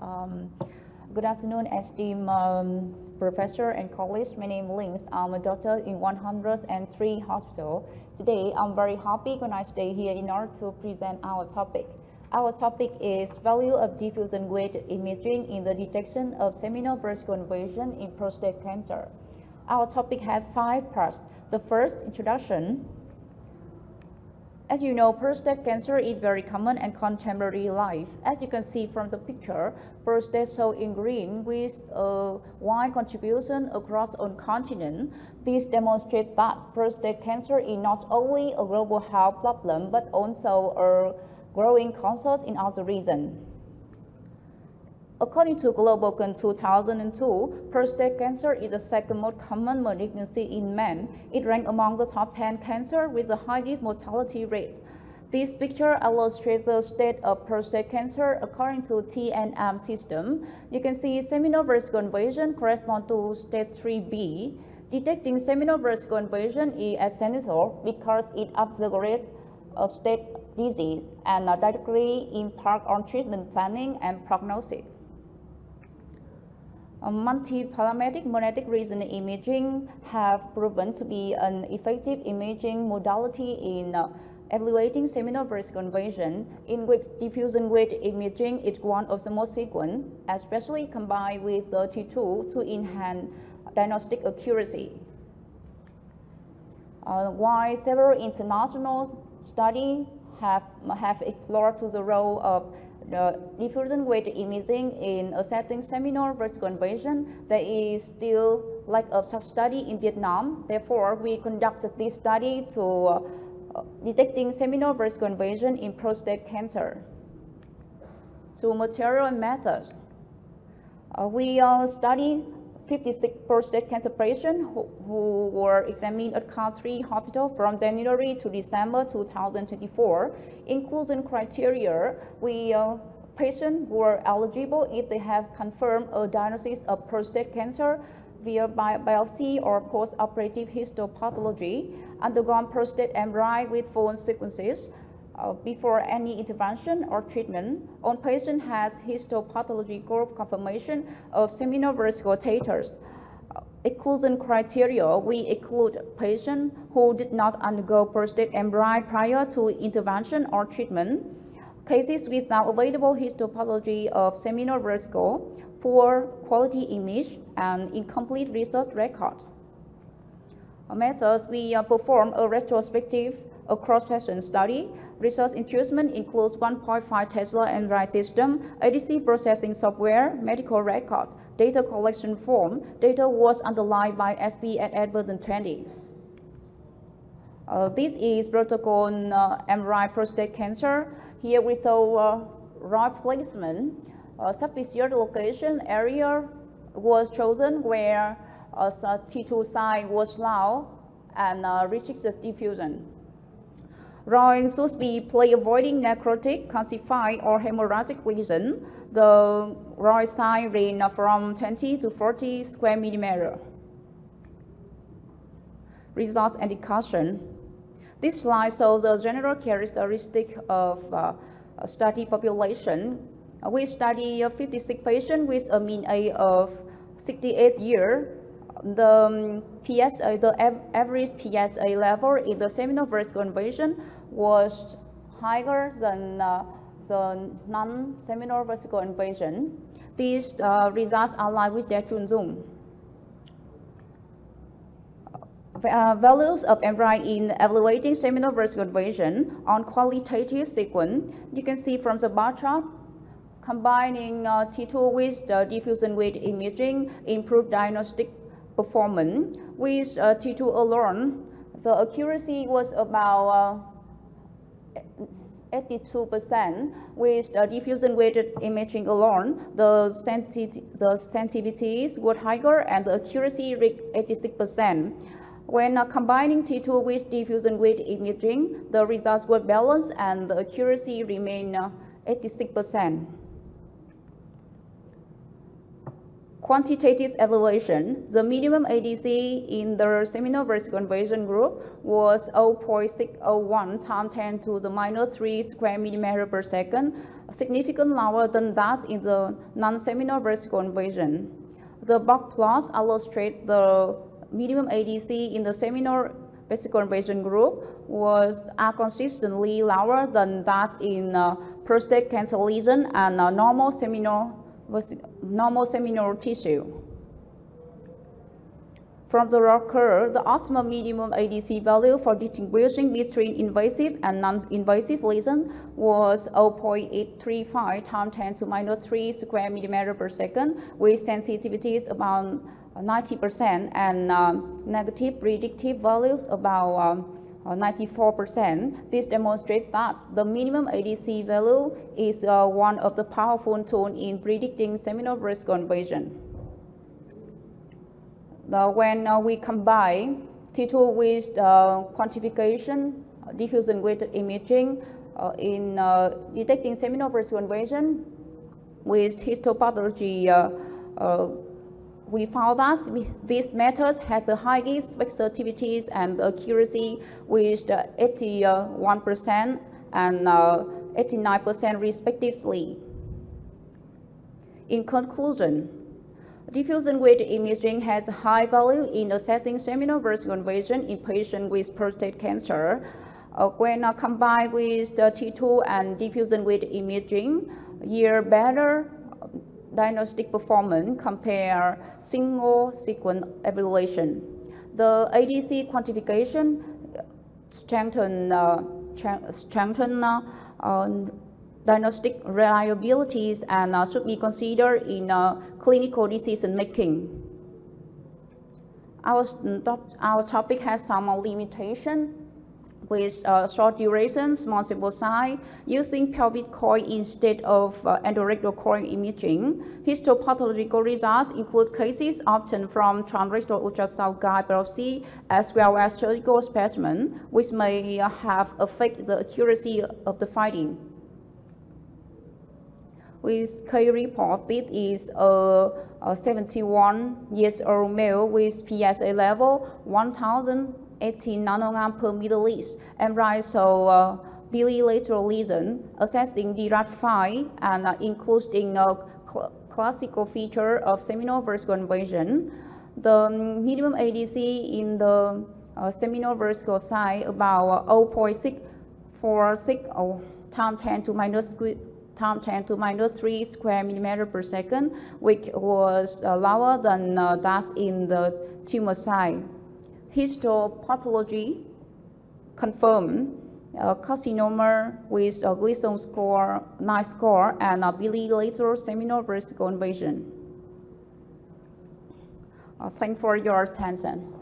Um, Good afternoon, esteemed professor and colleagues. My name is Lin. I'm a doctor in 103 hospital. Today, I'm very happy when I stay here in order to present our topic. Our topic is value of diffusion-weighted imaging in the detection of seminal vertical invasion in prostate cancer. Our topic has 5 parts. The first, introduction. As you know, prostate cancer is very common in contemporary life. As you can see from the picture, prostate shown in green with a wide contribution across all continents. This demonstrates that prostate cancer is not only a global health problem, but also a growing concern in other regions. According to Global Can 2002, prostate cancer is the second most common malignancy in men. It ranks among the top 10 cancers with the highest mortality rate. This picture illustrates the state of prostate cancer according to TLT system. You can see seminal vertical invasion corresponds to stage 3B. Detecting seminal vertical invasion is essential because it accelerates state disease and directly impacts on treatment planning and prognosis. Multiparametric magnetic resonance imaging have proven to be an effective imaging modality in evaluating seminal vertical invasion, in which diffusion-weighted imaging is one of the most frequent, especially combined with the T2 to enhance diagnostic accuracy. While several international studies have explored the role of diffusion-weighted imaging in assessing seminal vertical invasion, there is still lack of such study in Vietnam. Therefore, we conducted this study to detecting seminal vertical invasion in prostate cancer. So material and methods. We studied 56 prostate cancer patients who were examined at KHOA hospital from January to December 2024. Inclusion criteria, patients were eligible if they have confirmed a diagnosis of prostate cancer via biopsy or post-operative histopathology, undergone prostate MRI with full sequences before any intervention or treatment. On patient has histopathological confirmation of seminal vertical status. Exclusion criteria, we exclude patients who did not undergo prostate MRI prior to intervention or treatment, cases without available histopathology of seminal vertical, poor quality image, and incomplete research record. Methods, we perform a retrospective cross-section study. Research instrument includes 1.5 Tesla MRI system, ADC processing software, medical record, data collection form. Data was underlined by S.BS version 20. This is protocol MRI prostate cancer. Here we saw rod placement. Sufficient location area was chosen where T2 site was low and restricted diffusion. Rod should be placed avoiding necrotic, calcified, or hemorrhagic lesion. The rod size range from 20 to 40 square millimeter. Results and discussion. This slide shows the general characteristic of study population. We study 56 patients with a mean age of 68 years. The PSA, the average PSA level in the seminal vertical invasion was higher than the non-seminal vertical invasion. These results align with their zoom. Values of MRI in evaluating seminal vertical invasion on qualitative sequence. You can see from the bar chart, combining T2 with the diffusion-weighted imaging improved diagnostic performance. With T2 alone, the accuracy was about 82%. With diffusion-weighted imaging alone, the sensitivities were higher and the accuracy reached 86%. When combining T2 with diffusion-weighted imaging, the results were balanced and the accuracy remained 86%. quantitative evaluation, the minimum ADC in the seminal versus conversion group was 0.601 times 10 to the minus 3 square millimeter per second, significantly lower than that in the non-seminal versus conversion. The box plots illustrate the minimum ADC in the seminal versus conversion group are consistently lower than that in prostate cancer lesion and normal seminal tissue. From the raw curve, the optimal minimum ADC value for distinguishing between invasive and non-invasive lesion was 0.835 times 10 to minus 3 square millimeter per second, with sensitivities about 90% and negative predictive values about 94%. This demonstrates that the minimum ADC value is one of the powerful tools in predicting seminal breast conversion. When we combine T2 with quantification, diffusion weighted imaging in detecting seminal breast conversion with histopathology, we found that this method has the highest specificities and accuracy with 81% and 89% respectively. In conclusion, diffusion weighted imaging has a high value in assessing seminal breast conversion in patients with prostate cancer. When combined with the T2 and diffusion weighted imaging, yield better diagnostic performance compare single sequence evaluation. The ADC quantification strengthen diagnostic reliabilities and should be considered in clinical decision making. Our topic has some limitation with short duration, small sample size, using pelvic coil instead of endorectal coil imaging. Histopathological results include cases obtained from transrectal ultrasound guide biopsy as well as surgical specimen, which may have affected the accuracy of the finding. With K report, this is a 71-year-old male with PSA level 1,018 nanogram per milliliter and rhizo bilateral lesion, assessing DRAT5 and including a classical feature of seminal versus conversion. The minimum ADC in the seminal vertical side about 0.646 times 10 to minus 3 square millimeter per second, which was lower than that in the tumor side. Histopathology confirmed carcinoma with a Gleason score 9 score and a bilateral seminal breast conversion. Thanks for your attention.